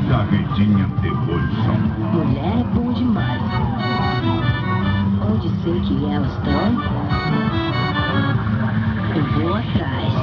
Carretinha Devolução. Mulher é bom demais. Onde sei que elas estão, eu vou atrás.